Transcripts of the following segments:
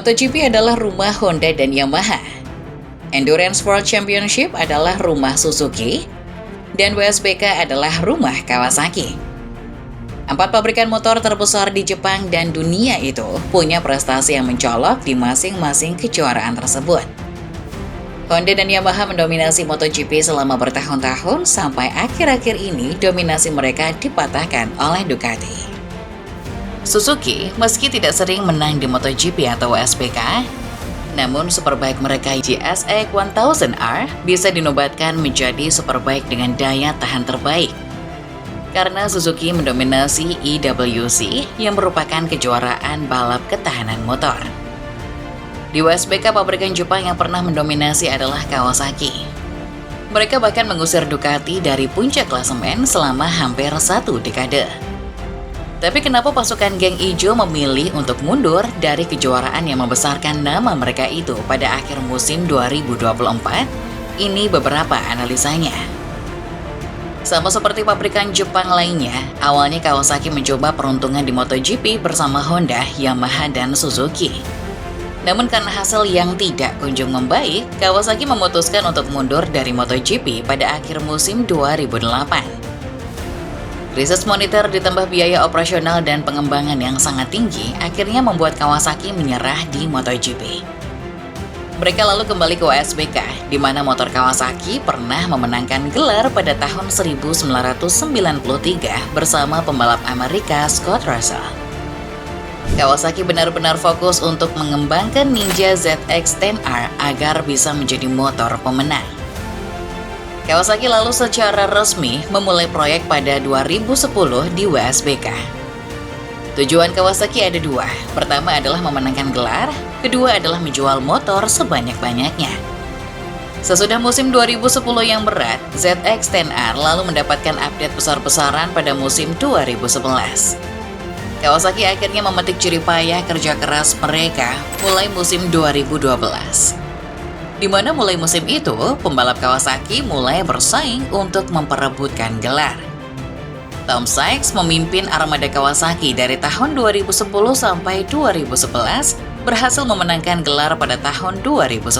MotoGP adalah rumah Honda dan Yamaha. Endurance World Championship adalah rumah Suzuki, dan WSBK adalah rumah Kawasaki. 4 pabrikan motor terbesar di Jepang dan dunia itu punya prestasi yang mencolok di masing-masing kejuaraan tersebut. Honda dan Yamaha mendominasi MotoGP selama bertahun-tahun sampai akhir-akhir ini dominasi mereka dipatahkan oleh Ducati. Suzuki meski tidak sering menang di MotoGP atau WSBK, namun superbike mereka GSX 1000R bisa dinobatkan menjadi superbike dengan daya tahan terbaik. Karena Suzuki mendominasi IWC yang merupakan kejuaraan balap ketahanan motor. Di WSBK, pabrikan Jepang yang pernah mendominasi adalah Kawasaki. Mereka bahkan mengusir Ducati dari puncak klasemen selama hampir 1 dekade. Tapi kenapa pasukan geng ijo memilih untuk mundur dari kejuaraan yang membesarkan nama mereka itu pada akhir musim 2024? Ini beberapa analisanya. Sama seperti pabrikan Jepang lainnya, awalnya Kawasaki mencoba peruntungan di MotoGP bersama Honda, Yamaha, dan Suzuki. Namun karena hasil yang tidak kunjung membaik, Kawasaki memutuskan untuk mundur dari MotoGP pada akhir musim 2008. Research monitor ditambah biaya operasional dan pengembangan yang sangat tinggi akhirnya membuat Kawasaki menyerah di MotoGP. Mereka lalu kembali ke WSBK, di mana motor Kawasaki pernah memenangkan gelar pada tahun 1993 bersama pembalap Amerika Scott Russell. Kawasaki benar-benar fokus untuk mengembangkan Ninja ZX-10R agar bisa menjadi motor pemenang. Kawasaki lalu secara resmi memulai proyek pada 2010 di WSBK. Tujuan Kawasaki ada 2. Pertama adalah memenangkan gelar, kedua adalah menjual motor sebanyak-banyaknya. Sesudah musim 2010 yang berat, ZX-10R lalu mendapatkan update besar-besaran pada musim 2011. Kawasaki akhirnya memetik ciri payah kerja keras mereka mulai musim 2012. Di mana mulai musim itu, pembalap Kawasaki mulai bersaing untuk memperebutkan gelar. Tom Sykes memimpin armada Kawasaki dari tahun 2010 sampai 2011, berhasil memenangkan gelar pada tahun 2010.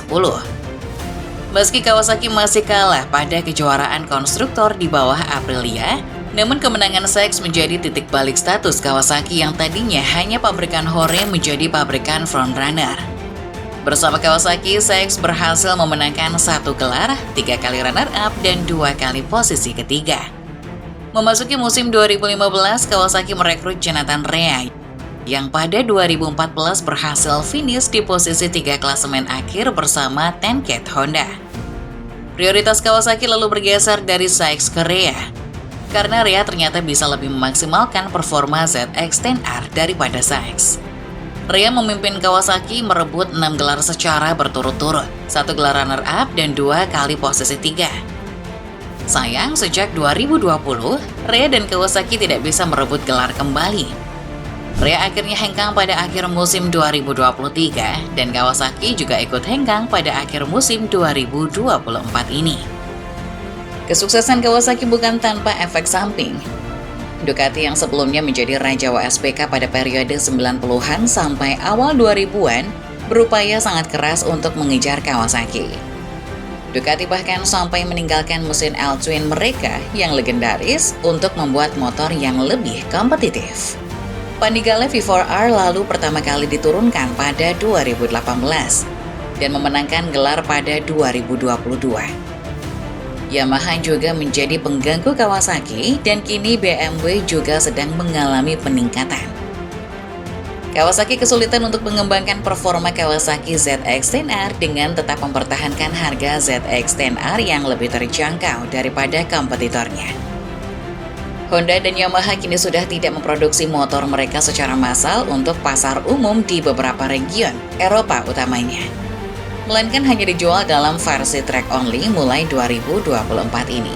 Meski Kawasaki masih kalah pada kejuaraan konstruktor di bawah Aprilia, namun kemenangan Sykes menjadi titik balik status Kawasaki yang tadinya hanya pabrikan Hore menjadi pabrikan frontrunner. Bersama Kawasaki, Sykes berhasil memenangkan 1 gelar, 3 kali runner-up, dan 2 kali posisi ketiga. Memasuki musim 2015, Kawasaki merekrut Jonathan Rea, yang pada 2014 berhasil finish di posisi 3 klasemen akhir bersama Tenket Honda. Prioritas Kawasaki lalu bergeser dari Sykes ke Rea, karena Rea ternyata bisa lebih memaksimalkan performa ZX-10R daripada Sykes. Rea memimpin Kawasaki merebut 6 gelar secara berturut-turut, 1 gelar runner-up dan 2 kali posisi 3. Sayang, sejak 2020, Rea dan Kawasaki tidak bisa merebut gelar kembali. Rea akhirnya hengkang pada akhir musim 2023, dan Kawasaki juga ikut hengkang pada akhir musim 2024 ini. Kesuksesan Kawasaki bukan tanpa efek samping. Ducati yang sebelumnya menjadi raja WSBK pada periode 90-an sampai awal 2000-an berupaya sangat keras untuk mengejar Kawasaki. Ducati bahkan sampai meninggalkan mesin L-Twin mereka yang legendaris untuk membuat motor yang lebih kompetitif. Panigale V4R lalu pertama kali diturunkan pada 2018 dan memenangkan gelar pada 2022. Yamaha juga menjadi pengganggu Kawasaki dan kini BMW juga sedang mengalami peningkatan. Kawasaki kesulitan untuk mengembangkan performa Kawasaki ZX-10R dengan tetap mempertahankan harga ZX-10R yang lebih terjangkau daripada kompetitornya. Honda dan Yamaha kini sudah tidak memproduksi motor mereka secara massal untuk pasar umum di beberapa region Eropa utamanya, melainkan hanya dijual dalam versi track only mulai 2024 ini.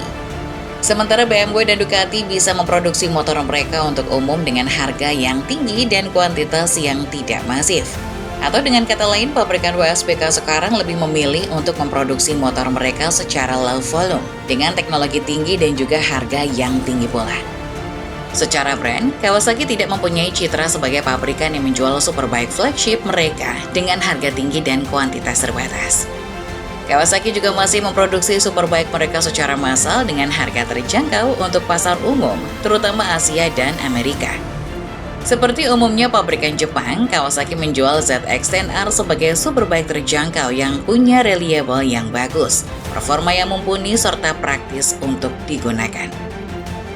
Sementara BMW dan Ducati bisa memproduksi motor mereka untuk umum dengan harga yang tinggi dan kuantitas yang tidak masif. Atau dengan kata lain, pabrikan WSBK sekarang lebih memilih untuk memproduksi motor mereka secara low volume dengan teknologi tinggi dan juga harga yang tinggi pula. Secara brand, Kawasaki tidak mempunyai citra sebagai pabrikan yang menjual superbike flagship mereka dengan harga tinggi dan kuantitas terbatas. Kawasaki juga masih memproduksi superbike mereka secara massal dengan harga terjangkau untuk pasar umum, terutama Asia dan Amerika. Seperti umumnya pabrikan Jepang, Kawasaki menjual ZX-10R sebagai superbike terjangkau yang punya reliable yang bagus, performa yang mumpuni, serta praktis untuk digunakan.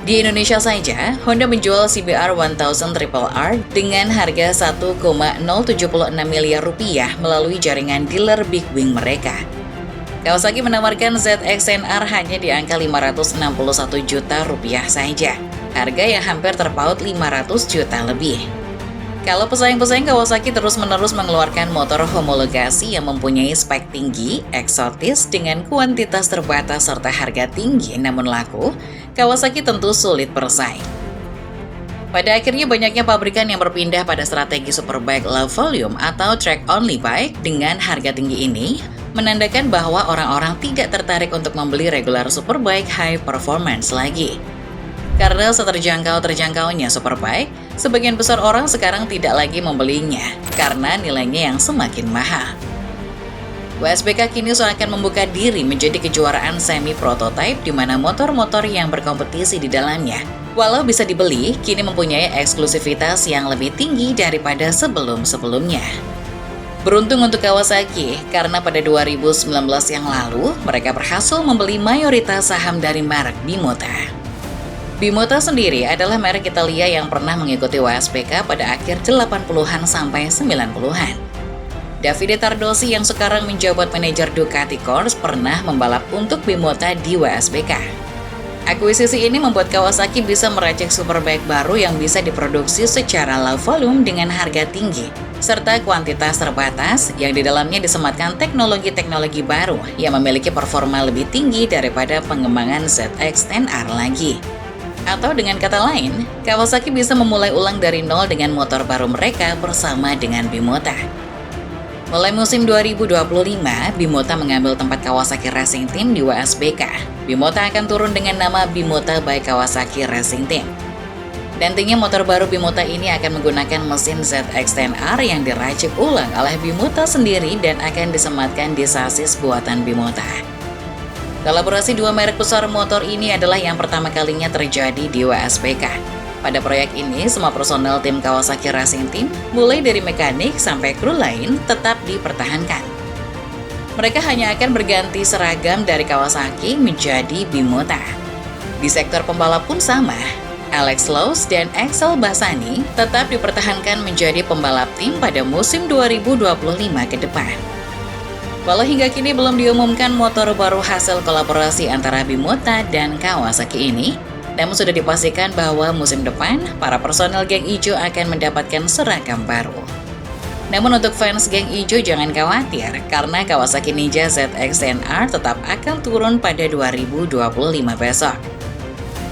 Di Indonesia saja, Honda menjual CBR 1000 Triple R dengan harga 1,076 miliar rupiah melalui jaringan dealer Big Wing mereka. Kawasaki menawarkan ZX-10R hanya di angka 561 juta rupiah saja, harga yang hampir terpaut 500 juta lebih. Kalau pesaing-pesaing Kawasaki terus-menerus mengeluarkan motor homologasi yang mempunyai spek tinggi, eksotis, dengan kuantitas terbatas serta harga tinggi namun laku, Kawasaki tentu sulit bersaing. Pada akhirnya banyaknya pabrikan yang berpindah pada strategi superbike low volume atau track-only bike dengan harga tinggi ini, menandakan bahwa orang-orang tidak tertarik untuk membeli regular superbike high performance lagi. Karena seterjangkau-terjangkaunya superbike, sebagian besar orang sekarang tidak lagi membelinya karena nilainya yang semakin mahal. WSBK kini seakan membuka diri menjadi kejuaraan semi prototype di mana motor-motor yang berkompetisi di dalamnya, walau bisa dibeli, kini mempunyai eksklusivitas yang lebih tinggi daripada sebelum-sebelumnya. Beruntung untuk Kawasaki, karena pada 2019 yang lalu, mereka berhasil membeli mayoritas saham dari merek Bimota. Bimota sendiri adalah merek Italia yang pernah mengikuti WSBK pada akhir 80-an sampai 90-an. Davide Tardosi yang sekarang menjabat manajer Ducati Corse pernah membalap untuk Bimota di WSBK. Akuisisi ini membuat Kawasaki bisa meracik superbike baru yang bisa diproduksi secara low volume dengan harga tinggi, serta kuantitas terbatas yang di dalamnya disematkan teknologi-teknologi baru yang memiliki performa lebih tinggi daripada pengembangan ZX-10R lagi. Atau dengan kata lain, Kawasaki bisa memulai ulang dari nol dengan motor baru mereka bersama dengan Bimota. Mulai musim 2025, Bimota mengambil tempat Kawasaki Racing Team di WSBK. Bimota akan turun dengan nama Bimota by Kawasaki Racing Team. Nantinya motor baru Bimota ini akan menggunakan mesin ZX-10R yang diracik ulang oleh Bimota sendiri dan akan disematkan di sasis buatan Bimota. Kolaborasi dua merek besar motor ini adalah yang pertama kalinya terjadi di WSBK. Pada proyek ini, semua personel tim Kawasaki Racing Team, mulai dari mekanik sampai kru lain, tetap dipertahankan. Mereka hanya akan berganti seragam dari Kawasaki menjadi Bimota. Di sektor pembalap pun sama, Alex Lowes dan Axel Bassani tetap dipertahankan menjadi pembalap tim pada musim 2025 ke depan. Walau hingga kini belum diumumkan motor baru hasil kolaborasi antara Bimota dan Kawasaki ini, namun sudah dipastikan bahwa musim depan, para personel geng ijo akan mendapatkan seragam baru. Namun untuk fans geng ijo jangan khawatir, karena Kawasaki Ninja ZX-10R tetap akan turun pada 2025 besok.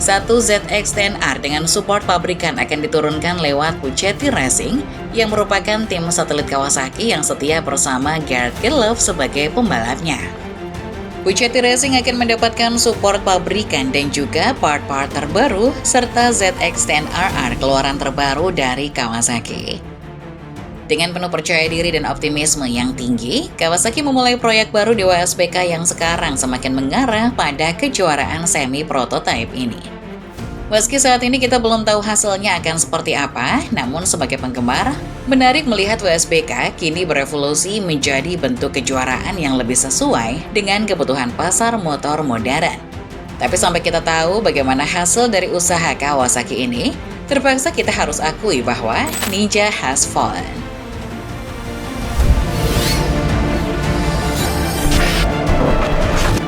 Satu ZX-10R dengan support pabrikan akan diturunkan lewat Puchetti Racing yang merupakan tim satelit Kawasaki yang setia bersama Gerd Kirloff sebagai pembalapnya. Puchetti Racing akan mendapatkan support pabrikan dan juga part-part terbaru serta ZX-10RR keluaran terbaru dari Kawasaki. Dengan penuh percaya diri dan optimisme yang tinggi, Kawasaki memulai proyek baru di WSBK yang sekarang semakin mengarah pada kejuaraan semi prototype ini. Meski saat ini kita belum tahu hasilnya akan seperti apa, namun sebagai penggemar, menarik melihat WSBK kini berevolusi menjadi bentuk kejuaraan yang lebih sesuai dengan kebutuhan pasar motor modern. Tapi sampai kita tahu bagaimana hasil dari usaha Kawasaki ini, terpaksa kita harus akui bahwa Ninja has fallen.